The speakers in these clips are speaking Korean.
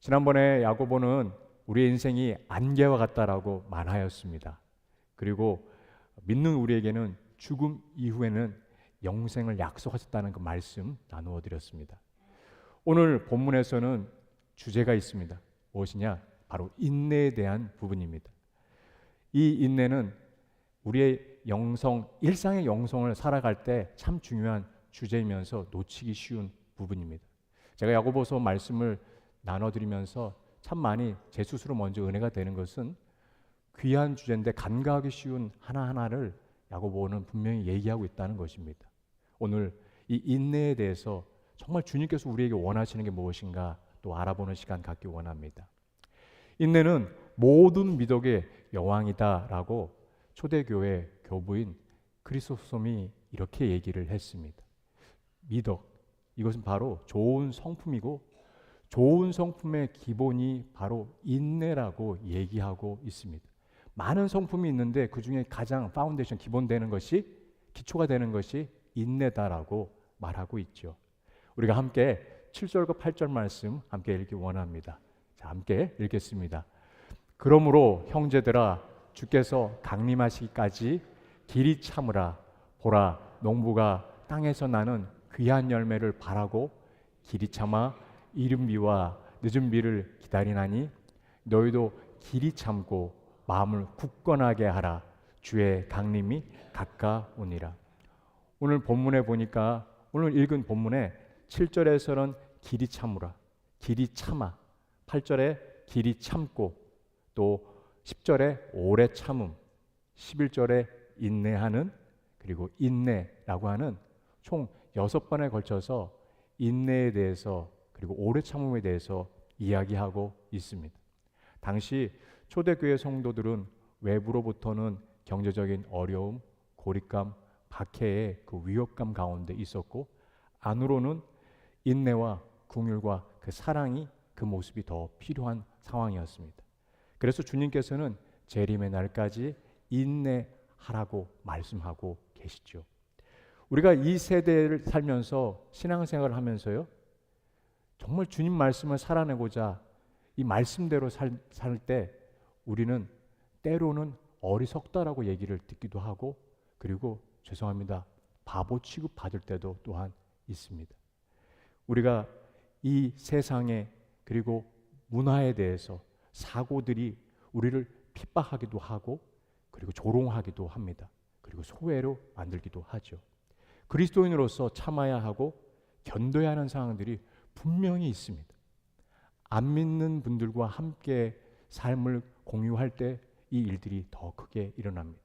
지난번에 야고보는 우리의 인생이 안개와 같다라고 말하였습니다. 그리고 믿는 우리에게는 죽음 이후에는 영생을 약속하셨다는 그 말씀 나누어 드렸습니다. 오늘 본문에서는 주제가 있습니다. 무엇이냐? 바로 인내에 대한 부분입니다. 이 인내는 우리의 일상의 영성을 살아갈 때 참 중요한 주제이면서 놓치기 쉬운 부분입니다. 제가 야고보서 말씀을 나눠드리면서 참 많이 제 스스로 먼저 은혜가 되는 것은 귀한 주제인데 간과하기 쉬운 하나하나를 야고보는 분명히 얘기하고 있다는 것입니다. 오늘 이 인내에 대해서 정말 주님께서 우리에게 원하시는 게 무엇인가 또 알아보는 시간 갖기 원합니다. 인내는 모든 미덕의 여왕이다라고 초대교회 교부인 크리소스톰이 이렇게 얘기를 했습니다. 미덕, 이것은 바로 좋은 성품이고 좋은 성품의 기본이 바로 인내라고 얘기하고 있습니다. 많은 성품이 있는데 그 중에 가장 파운데이션, 기본 되는 것이, 기초가 되는 것이 인내다라고 말하고 있죠. 우리가 함께 7절과 8절 말씀 함께 읽기 원합니다. 자, 함께 읽겠습니다. 그러므로 형제들아, 주께서 강림하시기까지 길이 참으라. 보라, 농부가 땅에서 나는 귀한 열매를 바라고 길이 참아 이른 비와 늦은 비를 기다리나니 너희도 길이 참고 마음을 굳건하게 하라. 주의 강림이 가까우니라. 오늘 본문에 보니까, 오늘 읽은 본문에 7절에서는 길이 참으라, 길이 참아, 8절에 길이 참고, 또 10절에 오래 참음, 11절에 인내하는, 그리고 인내라고 하는 총 6번에 걸쳐서 인내에 대해서 그리고 오래 참음에 대해서 이야기하고 있습니다. 당시 초대교회 성도들은 외부로부터는 경제적인 어려움, 고립감, 박해의 그 위협감 가운데 있었고, 안으로는 인내와 긍휼과 그 사랑이, 그 모습이 더 필요한 상황이었습니다. 그래서 주님께서는 재림의 날까지 인내하라고 말씀하고 계시죠. 우리가 이 세대를 살면서 신앙생활을 하면서요, 정말 주님 말씀을 살아내고자 이 말씀대로 살 때 우리는 때로는 어리석다라고 얘기를 듣기도 하고, 그리고 죄송합니다, 바보 취급 받을 때도 또한 있습니다. 우리가 이 세상에 그리고 문화에 대해서 사고들이 우리를 핍박하기도 하고, 그리고 조롱하기도 합니다. 그리고 소외로 만들기도 하죠. 그리스도인으로서 참아야 하고 견뎌야 하는 상황들이 분명히 있습니다. 안 믿는 분들과 함께 삶을 공유할 때 이 일들이 더 크게 일어납니다.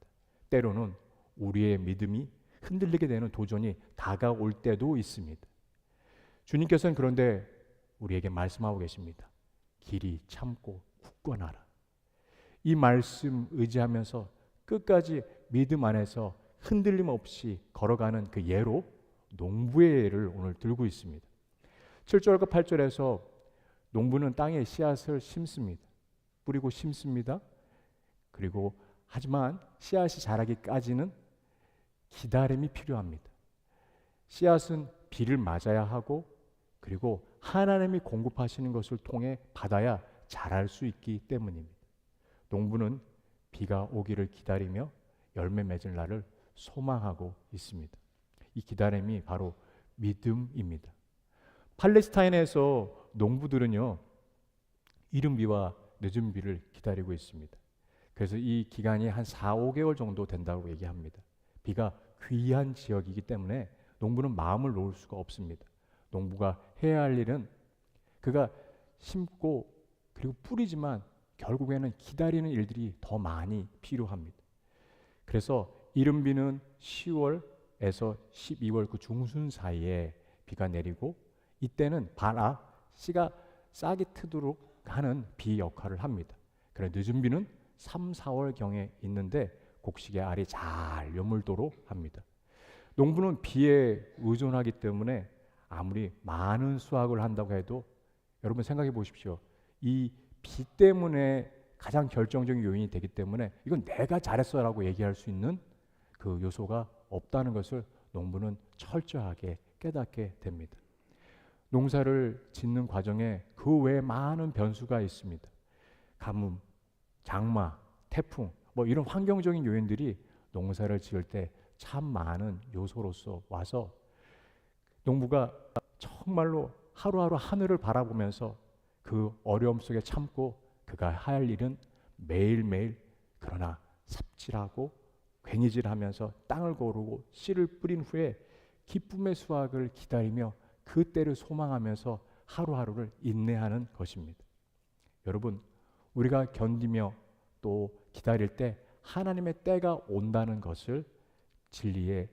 때로는 우리의 믿음이 흔들리게 되는 도전이 다가올 때도 있습니다. 주님께서는 그런데 우리에게 말씀하고 계십니다. 길이 참고 굳건하라. 이 말씀 의지하면서 끝까지 믿음 안에서 흔들림 없이 걸어가는 그 예로 농부의 예를 오늘 들고 있습니다. 7절과 8절에서 농부는 땅에 씨앗을 심습니다. 뿌리고 심습니다. 그리고 하지만 씨앗이 자라기까지는 기다림이 필요합니다. 씨앗은 비를 맞아야 하고, 그리고 하나님이 공급하시는 것을 통해 받아야 자랄 수 있기 때문입니다. 농부는 비가 오기를 기다리며 열매 맺을 날을 소망하고 있습니다. 이 기다림이 바로 믿음입니다. 팔레스타인에서 농부들은요, 이른 비와 늦은 비를 기다리고 있습니다. 그래서 이 기간이 한 4, 5개월 정도 된다고 얘기합니다. 비가 귀한 지역이기 때문에 농부는 마음을 놓을 수가 없습니다. 농부가 해야 할 일은 그가 심고 그리고 뿌리지만 결국에는 기다리는 일들이 더 많이 필요합니다. 그래서 이른 비는 10월에서 12월 그 중순 사이에 비가 내리고, 이때는 씨가 싹이 트도록 하는 비 역할을 합니다. 그래 늦은 비는 3, 4월경에 있는데 곡식의 알이 잘 여물도록 합니다. 농부는 비에 의존하기 때문에 아무리 많은 수확을 한다고 해도, 여러분 생각해 보십시오. 이 비 때문에 가장 결정적인 요인이 되기 때문에 이건 내가 잘했어라고 얘기할 수 있는 그 요소가 없다는 것을 농부는 철저하게 깨닫게 됩니다. 농사를 짓는 과정에 그 외에 많은 변수가 있습니다. 가뭄, 장마, 태풍, 뭐 이런 환경적인 요인들이 농사를 지을 때 참 많은 요소로서 와서 농부가 정말로 하루하루 하늘을 바라보면서 그 어려움 속에 참고 그가 할 일은 매일매일 그러나 삽질하고 괭이질하면서 땅을 고르고 씨를 뿌린 후에 기쁨의 수확을 기다리며 그 때를 소망하면서 하루하루를 인내하는 것입니다. 여러분, 우리가 견디며 또 기다릴 때 하나님의 때가 온다는 것을 진리의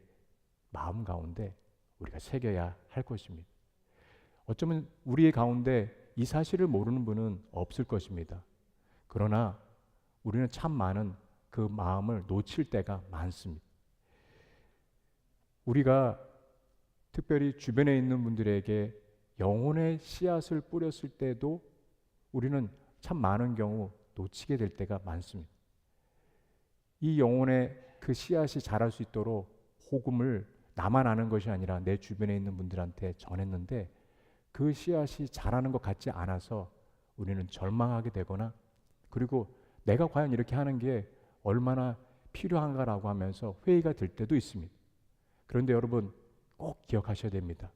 마음 가운데 우리가 새겨야 할 것입니다. 어쩌면 우리의 가운데 이 사실을 모르는 분은 없을 것입니다. 그러나 우리는 참 많은 그 마음을 놓칠 때가 많습니다. 우리가 특별히 주변에 있는 분들에게 영혼의 씨앗을 뿌렸을 때도 우리는 참 많은 경우 놓치게 될 때가 많습니다. 이 영혼의 그 씨앗이 자랄 수 있도록 복음을 나만 아는 것이 아니라 내 주변에 있는 분들한테 전했는데 그 씨앗이 자라는 것 같지 않아서 우리는 절망하게 되거나 그리고 내가 과연 이렇게 하는 게 얼마나 필요한가라고 하면서 회의가 될 때도 있습니다. 그런데 여러분 꼭 기억하셔야 됩니다.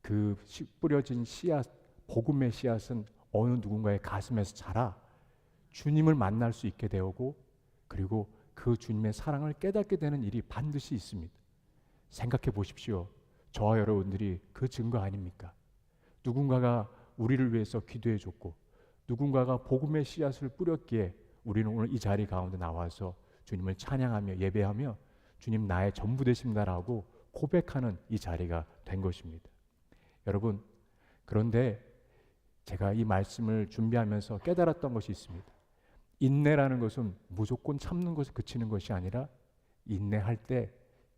그 뿌려진 씨앗, 복음의 씨앗은 어느 누군가의 가슴에서 자라 주님을 만날 수 있게 되고 그리고 그 주님의 사랑을 깨닫게 되는 일이 반드시 있습니다. 생각해 보십시오. 저와 여러분들이 그 증거 아닙니까? 누군가가 우리를 위해서 기도해 줬고 누군가가 복음의 씨앗을 뿌렸기에 우리는 오늘 이 자리 가운데 나와서 주님을 찬양하며 예배하며 주님 나의 전부 되십니다라고 고백하는 이 자리가 된 것입니다. 여러분, 그런데 제가 이 말씀을 준비하면서 깨달았던 것이 있습니다. 인내라는 것은 무조건 참는 것에 그치는 것이 아니라 인내할 때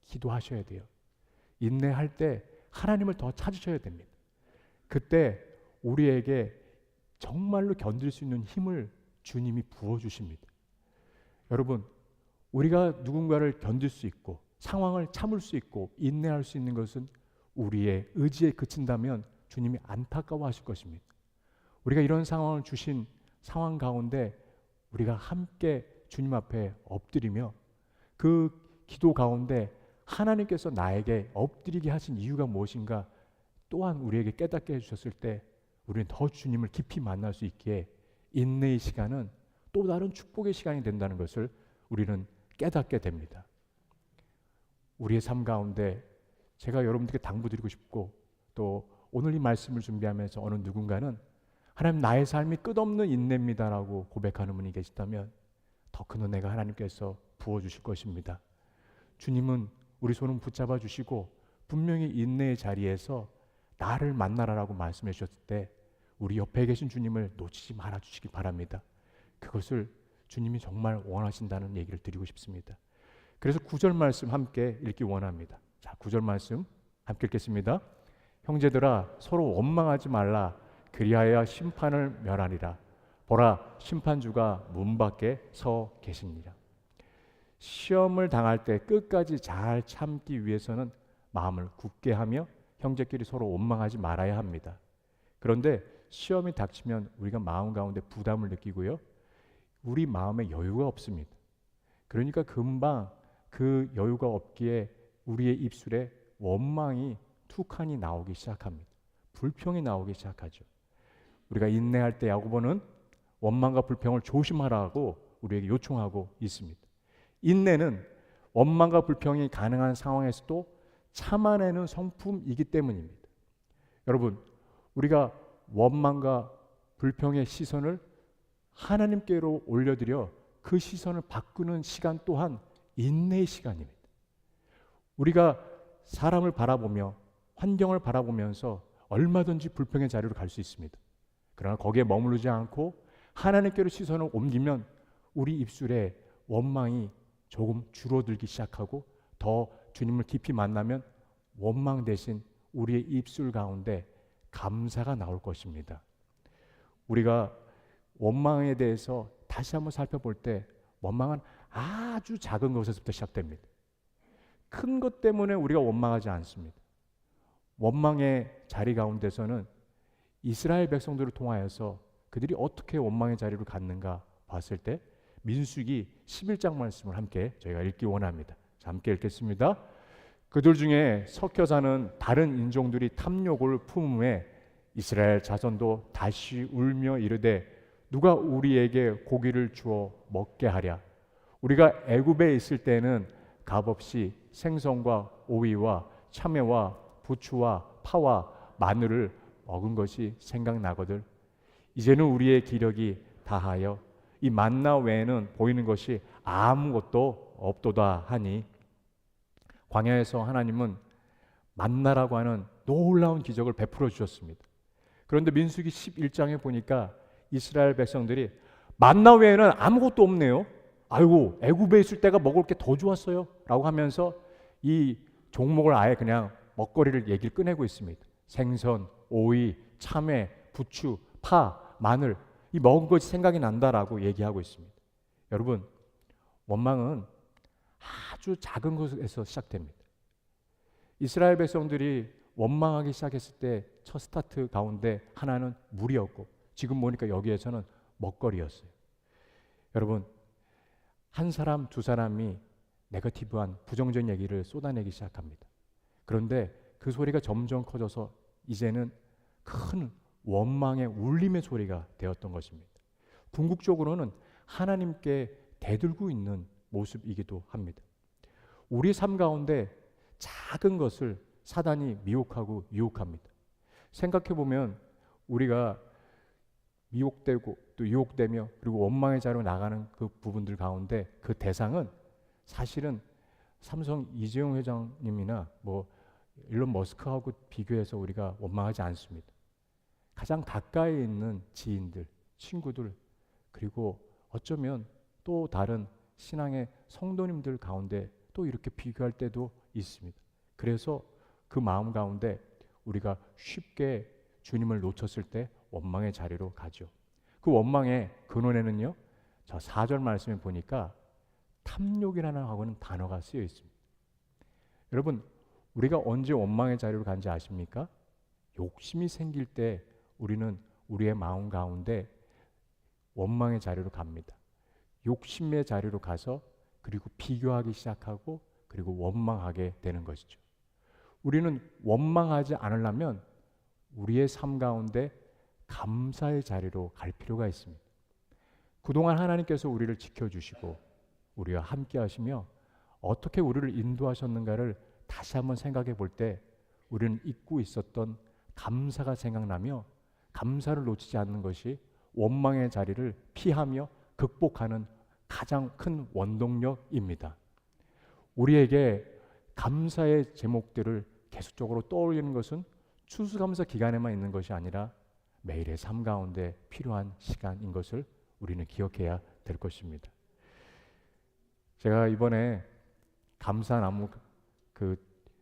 기도하셔야 돼요. 인내할 때 하나님을 더 찾으셔야 됩니다. 그때 우리에게 정말로 견딜 수 있는 힘을 주님이 부어주십니다. 여러분, 우리가 누군가를 견딜 수 있고 상황을 참을 수 있고 인내할 수 있는 것은 우리의 의지에 그친다면 주님이 안타까워하실 것입니다. 우리가 이런 상황을 주신 상황 가운데 우리가 함께 주님 앞에 엎드리며 그 기도 가운데 하나님께서 나에게 엎드리게 하신 이유가 무엇인가 또한 우리에게 깨닫게 해주셨을 때 우리는 더 주님을 깊이 만날 수 있기에 인내의 시간은 또 다른 축복의 시간이 된다는 것을 우리는 깨닫게 됩니다. 우리의 삶 가운데 제가 여러분들께 당부드리고 싶고 또 오늘 이 말씀을 준비하면서 어느 누군가는 하나님 나의 삶이 끝없는 인내입니다라고 고백하는 분이 계시다면 더 큰 은혜가 하나님께서 부어주실 것입니다. 주님은 우리 손을 붙잡아 주시고 분명히 인내의 자리에서 나를 만나라라고 말씀해 주셨을 때 우리 옆에 계신 주님을 놓치지 말아 주시기 바랍니다. 그것을 주님이 정말 원하신다는 얘기를 드리고 싶습니다. 그래서 9절 말씀 함께 읽기 원합니다. 자, 9절 말씀 함께 읽겠습니다. 형제들아 서로 원망하지 말라. 그리하여 심판을 면하리라. 보라 심판주가 문 밖에 서 계십니다. 시험을 당할 때 끝까지 잘 참기 위해서는 마음을 굳게 하며 형제끼리 서로 원망하지 말아야 합니다. 그런데 시험이 닥치면 우리가 마음 가운데 부담을 느끼고요. 우리 마음에 여유가 없습니다. 그러니까 금방 그 여유가 없기에 우리의 입술에 원망이 툭하니 나오기 시작합니다. 불평이 나오기 시작하죠. 우리가 인내할 때 야고보는 원망과 불평을 조심하라고 우리에게 요청하고 있습니다. 인내는 원망과 불평이 가능한 상황에서도 참아내는 성품이기 때문입니다. 여러분, 우리가 원망과 불평의 시선을 하나님께로 올려드려 그 시선을 바꾸는 시간 또한 인내의 시간입니다. 우리가 사람을 바라보며 환경을 바라보면서 얼마든지 불평의 자리로 갈 수 있습니다. 그러나 거기에 머무르지 않고 하나님께로 시선을 옮기면 우리 입술에 원망이 조금 줄어들기 시작하고 더 주님을 깊이 만나면 원망 대신 우리의 입술 가운데 감사가 나올 것입니다. 우리가 원망에 대해서 다시 한번 살펴볼 때 원망은 아주 작은 것에서부터 시작됩니다. 큰 것 때문에 우리가 원망하지 않습니다. 원망의 자리 가운데서는 이스라엘 백성들을 통하여서 그들이 어떻게 원망의 자리로 갔는가 봤을 때 민수기 11장 말씀을 함께 저희가 읽기 원합니다. 자, 함께 읽겠습니다. 그들 중에 섞여 사는 다른 인종들이 탐욕을 품음에 이스라엘 자손도 다시 울며 이르되 누가 우리에게 고기를 주어 먹게 하랴. 우리가 애굽에 있을 때는 값없이 생선과 오이와 참외와 부추와 파와 마늘을 먹은 것이 생각나거든. 이제는 우리의 기력이 다하여 이 만나 외에는 보이는 것이 아무것도 없도다 하니 광야에서 하나님은 만나라고 하는 놀라운 기적을 베풀어 주셨습니다. 그런데 민수기 11장에 보니까 이스라엘 백성들이 만나 외에는 아무것도 없네요. 아이고 애굽에 있을 때가 먹을 게 더 좋았어요 라고 하면서 이 종목을 아예 그냥 먹거리를 얘기를 꺼내고 있습니다. 생선, 오이, 참외, 부추, 파, 마늘 이 먹은 것이 생각이 난다라고 얘기하고 있습니다. 여러분 원망은 아주 작은 것에서 시작됩니다. 이스라엘 백성들이 원망하기 시작했을 때 첫 스타트 가운데 하나는 물이었고 지금 보니까 여기에서는 먹거리였어요. 여러분 한 사람 두 사람이 네거티브한 부정적인 얘기를 쏟아내기 시작합니다. 그런데 그 소리가 점점 커져서 이제는 큰 원망의 울림의 소리가 되었던 것입니다. 궁극적으로는 하나님께 대들고 있는 모습이기도 합니다. 우리 삶 가운데 작은 것을 사단이 미혹하고 유혹합니다. 생각해보면 우리가 미혹되고 또 유혹되며 그리고 원망의 자리로 나가는 그 부분들 가운데 그 대상은 사실은 삼성 이재용 회장님이나 뭐 일론 머스크하고 비교해서 우리가 원망하지 않습니다. 가장 가까이 있는 지인들, 친구들 그리고 어쩌면 또 다른 신앙의 성도님들 가운데 또 이렇게 비교할 때도 있습니다. 그래서 그 마음 가운데 우리가 쉽게 주님을 놓쳤을 때 원망의 자리로 가죠. 그 원망의 근원에는요. 저 4절 말씀에 보니까 탐욕이라는 하고는 단어가 쓰여 있습니다. 여러분 우리가 언제 원망의 자리로 간지 아십니까? 욕심이 생길 때 우리는 우리의 마음 가운데 원망의 자리로 갑니다. 욕심의 자리로 가서 그리고 비교하기 시작하고 그리고 원망하게 되는 것이죠. 우리는 원망하지 않으려면 우리의 삶 가운데 감사의 자리로 갈 필요가 있습니다. 그동안 하나님께서 우리를 지켜주시고 우리와 함께 하시며 어떻게 우리를 인도하셨는가를 다시 한번 생각해 볼 때 우리는 잊고 있었던 감사가 생각나며 감사를 놓치지 않는 것이 원망의 자리를 피하며 극복하는 가장 큰 원동력입니다. 우리에게 감사의 제목들을 계속적으로 떠올리는 것은 추수감사 기간에만 있는 것이 아니라 매일의 삶 가운데 필요한 시간인 것을 우리는 기억해야 될 것입니다. 제가 이번에 감사나무 그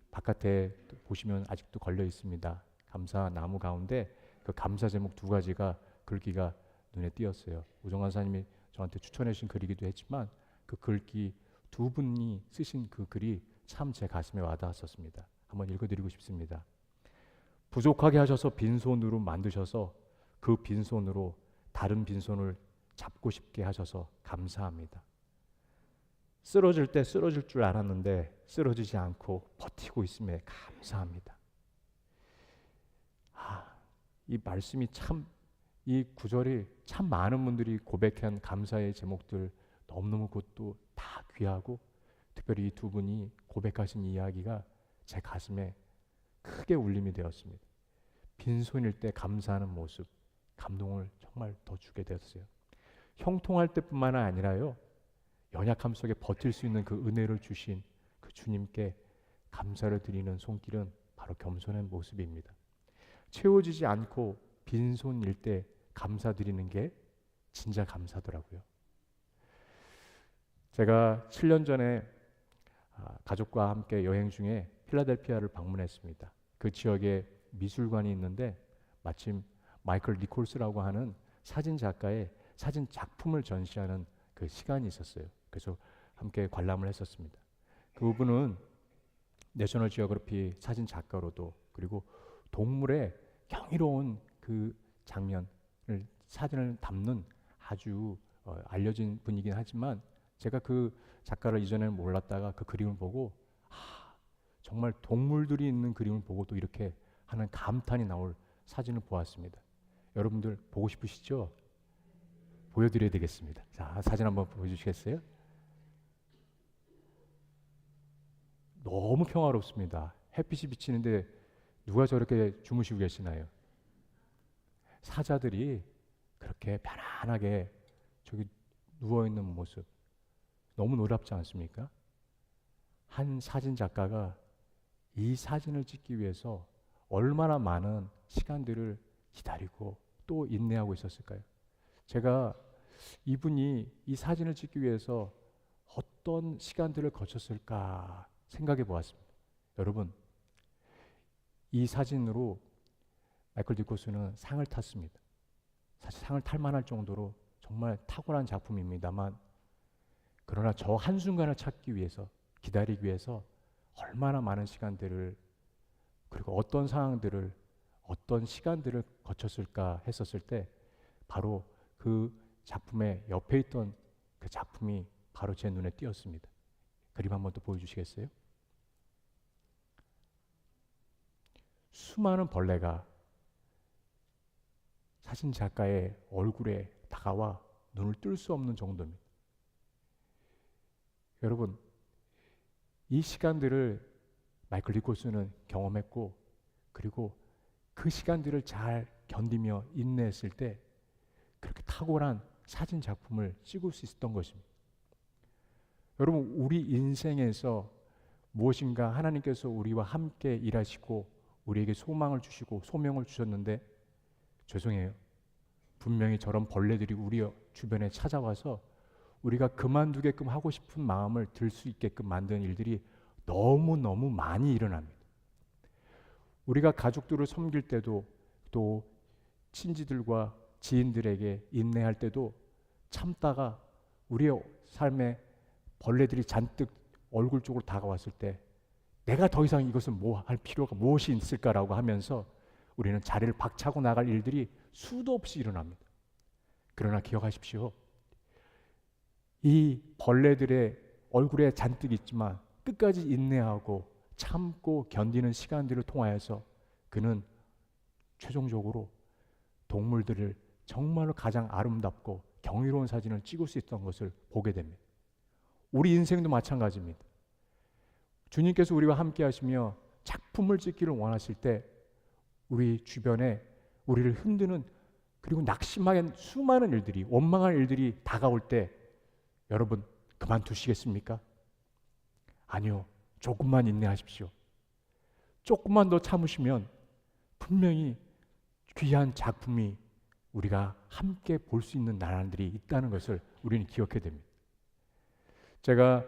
바깥에 보시면 아직도 걸려 있습니다. 감사나무 가운데 그 감사 제목 두 가지가 글귀가 눈에 띄었어요. 우정 간사님이 저한테 추천해 주신 글이기도 했지만 그 글귀 두 분이 쓰신 그 글이 참 제 가슴에 와닿았었습니다. 한번 읽어드리고 싶습니다. 부족하게 하셔서 빈손으로 만드셔서 그 빈손으로 다른 빈손을 잡고 싶게 하셔서 감사합니다. 쓰러질 때 쓰러질 줄 알았는데 쓰러지지 않고 버티고 있음에 감사합니다. 이 말씀이 참, 이 구절이 참 많은 분들이 고백한 감사의 제목들 너무너무 그것도 다 귀하고 특별히 이 두 분이 고백하신 이야기가 제 가슴에 크게 울림이 되었습니다. 빈손일 때 감사하는 모습, 감동을 정말 더 주게 되었어요. 형통할 때뿐만 아니라요, 연약함 속에 버틸 수 있는 그 은혜를 주신 그 주님께 감사를 드리는 손길은 바로 겸손한 모습입니다. 채워지지 않고 빈손일 때 감사드리는 게 진짜 감사더라고요. 제가 7년 전에 가족과 함께 여행 중에 필라델피아를 방문했습니다. 그 지역에 미술관이 있는데 마침 마이클 니콜스라고 하는 사진 작가의 사진 작품을 전시하는 그 시간이 있었어요. 그래서 함께 관람을 했었습니다. 그분은 내셔널 지오그래피 사진 작가로도 그리고 동물의 경이로운 그 장면을 사진을 담는 아주 알려진 분이긴 하지만 제가 그 작가를 이전에는 몰랐다가 그 그림을 보고 정말 동물들이 있는 그림을 보고 또 이렇게 하는 감탄이 나올 사진을 보았습니다. 여러분들 보고 싶으시죠? 보여드려야 되겠습니다. 자, 사진 한번 보여주시겠어요? 너무 평화롭습니다. 햇빛이 비치는데 누가 저렇게 주무시고 계시나요? 사자들이 그렇게 편안하게 저기 누워있는 모습 너무 놀랍지 않습니까? 한 사진 작가가 이 사진을 찍기 위해서 얼마나 많은 시간들을 기다리고 또 인내하고 있었을까요? 제가 이분이 이 사진을 찍기 위해서 어떤 시간들을 거쳤을까 생각해 보았습니다. 여러분, 이 사진으로 마이클 디코스는 상을 탔습니다. 사실 상을 탈 만할 정도로 정말 탁월한 작품입니다만, 그러나 저 한순간을 찾기 위해서, 기다리기 위해서 얼마나 많은 시간들을, 그리고 어떤 상황들을, 어떤 시간들을 거쳤을까 했었을 때 바로 그 작품의 옆에 있던 그 작품이 바로 제 눈에 띄었습니다. 그림 한번 또 보여주시겠어요? 수많은 벌레가 사진 작가의 얼굴에 다가와 눈을 뜰 수 없는 정도입니다. 여러분, 이 시간들을 마이클 니콜슨은 경험했고, 그리고 그 시간들을 잘 견디며 인내했을 때 그렇게 탁월한 사진 작품을 찍을 수 있었던 것입니다. 여러분, 우리 인생에서 무엇인가 하나님께서 우리와 함께 일하시고 우리에게 소망을 주시고 소명을 주셨는데, 죄송해요, 분명히 저런 벌레들이 우리 주변에 찾아와서 우리가 그만두게끔 하고 싶은 마음을 들 수 있게끔 만드는 일들이 너무너무 많이 일어납니다. 우리가 가족들을 섬길 때도, 또 친지들과 지인들에게 인내할 때도 참다가 우리의 삶에 벌레들이 잔뜩 얼굴 쪽으로 다가왔을 때 내가 더 이상 이것은 뭐 할 필요가 무엇이 있을까라고 하면서 우리는 자리를 박차고 나갈 일들이 수도 없이 일어납니다. 그러나 기억하십시오. 이 벌레들의 얼굴에 잔뜩 있지만 끝까지 인내하고 참고 견디는 시간들을 통하여서 그는 최종적으로 동물들을 정말로 가장 아름답고 경이로운 사진을 찍을 수 있던 것을 보게 됩니다. 우리 인생도 마찬가지입니다. 주님께서 우리와 함께 하시며 작품을 찍기를 원하실 때 우리 주변에 우리를 흔드는, 그리고 낙심하게 수많은 일들이, 원망할 일들이 다가올 때 여러분 그만두시겠습니까? 아니요. 조금만 인내하십시오. 조금만 더 참으시면 분명히 귀한 작품이 우리가 함께 볼 수 있는 나날들이 있다는 것을 우리는 기억해야 됩니다. 제가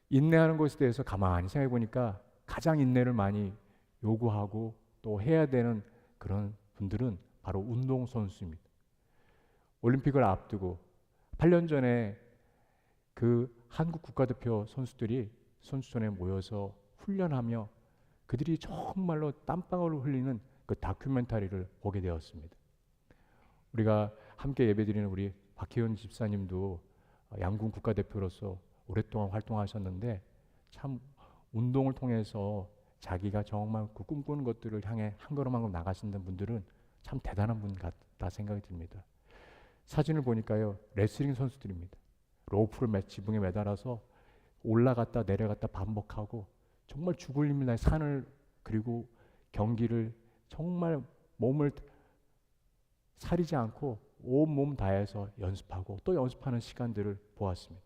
인내하는 것에 대해서 가만히 생각해 보니까 가장 인내를 많이 요구하고 또 해야 되는 그런 분들은 바로 운동선수입니다. 올림픽을 앞두고 8년 전에 그 한국 국가대표 선수들이 선수촌에 모여서 훈련하며 그들이 정말로 땀방울을 흘리는 그 다큐멘터리를 보게 되었습니다. 우리가 함께 예배드리는 우리 박혜원 집사님도 양궁 국가대표로서 오랫동안 활동하셨는데 참 운동을 통해서 자기가 정말 그 꿈꾸는 것들을 향해 한 걸음 한 걸음 나가시는 분들은 참 대단한 분 같다 생각이 듭니다. 사진을 보니까요, 레슬링 선수들입니다. 로프를 지붕에 매달아서 올라갔다 내려갔다 반복하고 정말 죽을 힘을 다해 산을, 그리고 경기를 정말 몸을 사리지 않고 온 몸 다해서 연습하고 또 연습하는 시간들을 보았습니다.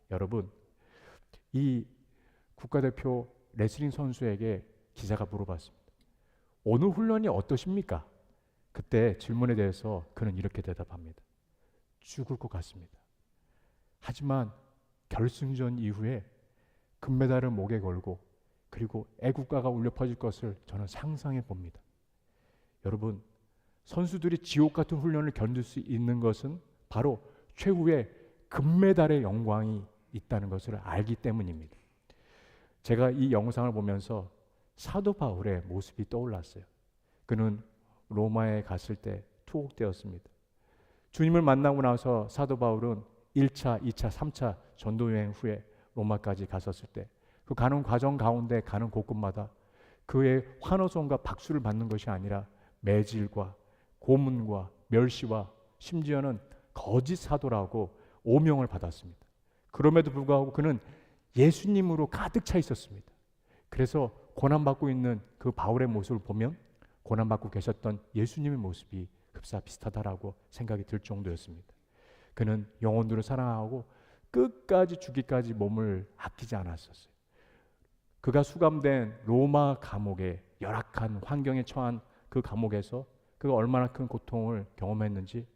여러분, 이 국가대표 레슬링 선수에게 기자가 물어봤습니다. 오늘 훈련이 어떠십니까? 그때 질문에 대해서 그는 이렇게 대답합니다. 죽을 것 같습니다. 하지만 결승전 이후에 금메달을 목에 걸고 그리고 애국가가 울려 퍼질 것을 저는 상상해 봅니다. 여러분, 선수들이 지옥 같은 훈련을 견딜 수 있는 것은 바로 최후의 금메달의 영광이 있다는 것을 알기 때문입니다. 제가 이 영상을 보면서 사도 바울의 모습이 떠올랐어요. 그는 로마에 갔을 때 투옥되었습니다. 주님을 만나고 나서 사도 바울은 1차, 2차, 3차 전도 여행 후에 로마까지 갔었을 때 그 가는 과정 가운데 가는 곳곳마다 그의 환호성과 박수를 받는 것이 아니라 매질과 고문과 멸시와 심지어는 거짓 사도라고 오명을 받았습니다. 그럼에도 불구하고 그는 예수님으로 가득 차 있었습니다. 그래서 고난받고 있는 그 바울의 모습을 보면 고난받고 계셨던 예수님의 모습이 흡사 비슷하다라고 생각이 들 정도였습니다. 그는 영혼들을 사랑하고 끝까지 죽기까지 몸을 아끼지 않았었어요. 그가 수감된 로마 감옥의 열악한 환경에 처한 그 감옥에서 그가 얼마나 큰 고통을 경험했는지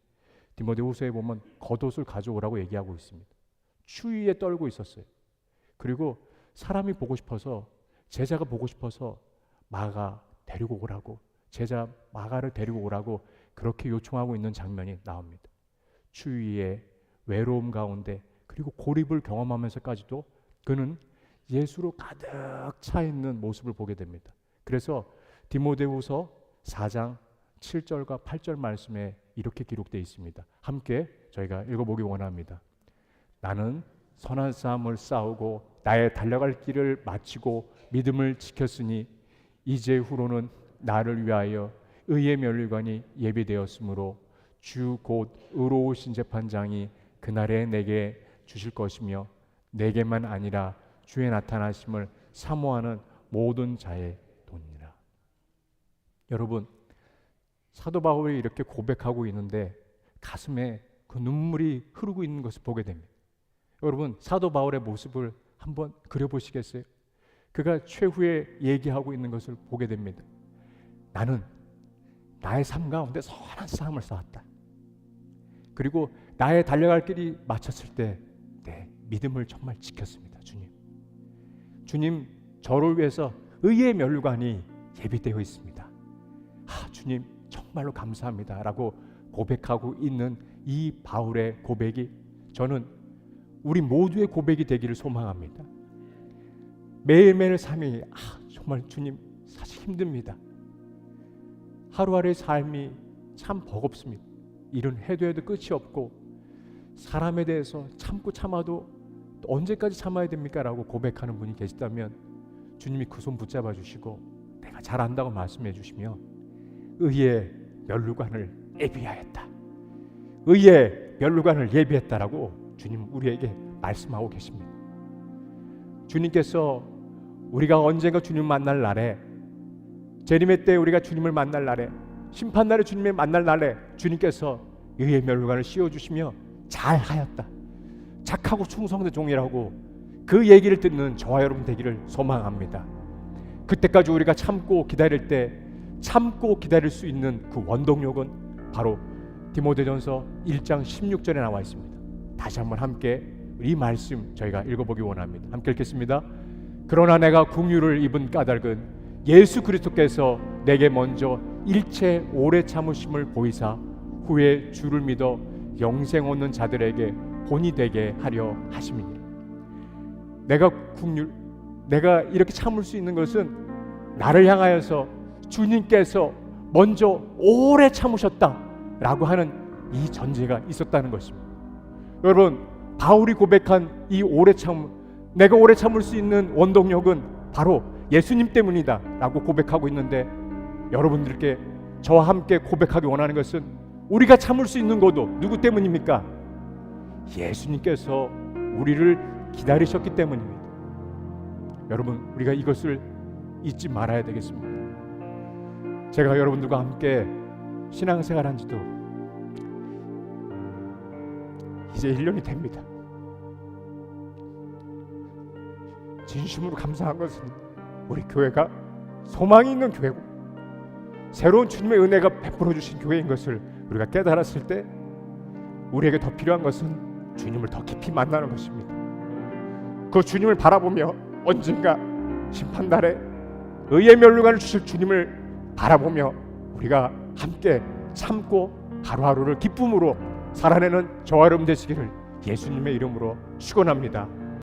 디모데후서에 보면 겉옷을 가져오라고 얘기하고 있습니다. 추위에 떨고 있었어요. 그리고 사람이 보고 싶어서, 제자가 보고 싶어서 마가 데리고 오라고, 제자 마가를 데리고 오라고 그렇게 요청하고 있는 장면이 나옵니다. 추위에 외로움 가운데 그리고 고립을 경험하면서까지도 그는 예수로 가득 차 있는 모습을 보게 됩니다. 그래서 디모데후서 4장 7절과 8절 말씀에 이렇게 기록되어 있습니다. 함께 저희가 읽어보기 원합니다. 나는 선한 싸움을 싸우고 나의 달려갈 길을 마치고 믿음을 지켰으니 이제 후로는 나를 위하여 의의 면류관이 예비되었으므로 주 곧 의로우신 재판장이 그날에 내게 주실 것이며 내게만 아니라 주의 나타나심을 사모하는 모든 자의 돈이라. 여러분, 사도 바울이 이렇게 고백하고 있는데 가슴에 그 눈물이 흐르고 있는 것을 보게 됩니다. 여러분, 사도 바울의 모습을 한번 그려보시겠어요? 그가 최후에 얘기하고 있는 것을 보게 됩니다. 나는 나의 삶 가운데 선한 싸움을 싸웠다. 그리고 나의 달려갈 길이 마쳤을 때 내 믿음을 정말 지켰습니다. 주님, 저를 위해서 의의 면류관이 예비되어 있습니다. 주님 정말로 감사합니다 라고 고백하고 있는 이 바울의 고백이 저는 우리 모두의 고백이 되기를 소망합니다. 매일매일 삶이 정말 주님 사실 힘듭니다. 하루하루의 삶이 참 버겁습니다. 일은 해도 끝이 없고 사람에 대해서 참고 참아도 언제까지 참아야 됩니까? 라고 고백하는 분이 계시다면 주님이 그 손 붙잡아 주시고 내가 잘한다고 말씀해 주시며 의의 면류관을 예비하였다. 의의 면류관을 예비했다라고 주님 우리에게 말씀하고 계십니다. 주님께서 우리가 언젠가 주님 만날 날에, 재림의 때 우리가 주님을 만날 날에, 심판날에 주님을 만날 날에 주님께서 의의 면류관을 씌워주시며 잘하였다, 착하고 충성된 종이라고 그 얘기를 듣는 저와 여러분 되기를 소망합니다. 그때까지 우리가 참고 기다릴 때 참고 기다릴 수 있는 그 원동력은 바로 디모데전서 1장 16절에 나와 있습니다. 다시 한번 함께 이 말씀 저희가 읽어보기 원합니다. 함께 읽겠습니다. 그러나 내가 긍휼을 입은 까닭은 예수 그리스도께서 내게 먼저 일체 오래 참으심을 보이사 후에 주를 믿어 영생 얻는 자들에게 본이 되게 하려 하심이니라. 내가 이렇게 참을 수 있는 것은 나를 향하여서 주님께서 먼저 오래 참으셨다라고 하는 이 전제가 있었다는 것입니다. 여러분, 바울이 고백한 이 오래 참, 내가 오래 참을 수 있는 원동력은 바로 예수님 때문이다 라고 고백하고 있는데, 여러분들께 저와 함께 고백하기 원하는 것은 우리가 참을 수 있는 것도 누구 때문입니까? 예수님께서 우리를 기다리셨기 때문입니다. 여러분, 우리가 이것을 잊지 말아야 되겠습니다. 제가 여러분들과 함께 신앙생활 한 지도 이제 1년이 됩니다. 진심으로 감사한 것은 우리 교회가 소망이 있는 교회고 새로운 주님의 은혜가 베풀어 주신 교회인 것을 우리가 깨달았을 때 우리에게 더 필요한 것은 주님을 더 깊이 만나는 것입니다. 그 주님을 바라보며 언젠가 심판날에 의의 면류관을 주실 주님을 바라보며 우리가 함께 참고 하루하루를 기쁨으로 살아내는 저와 여러분 되시기를 예수님의 이름으로 축원합니다.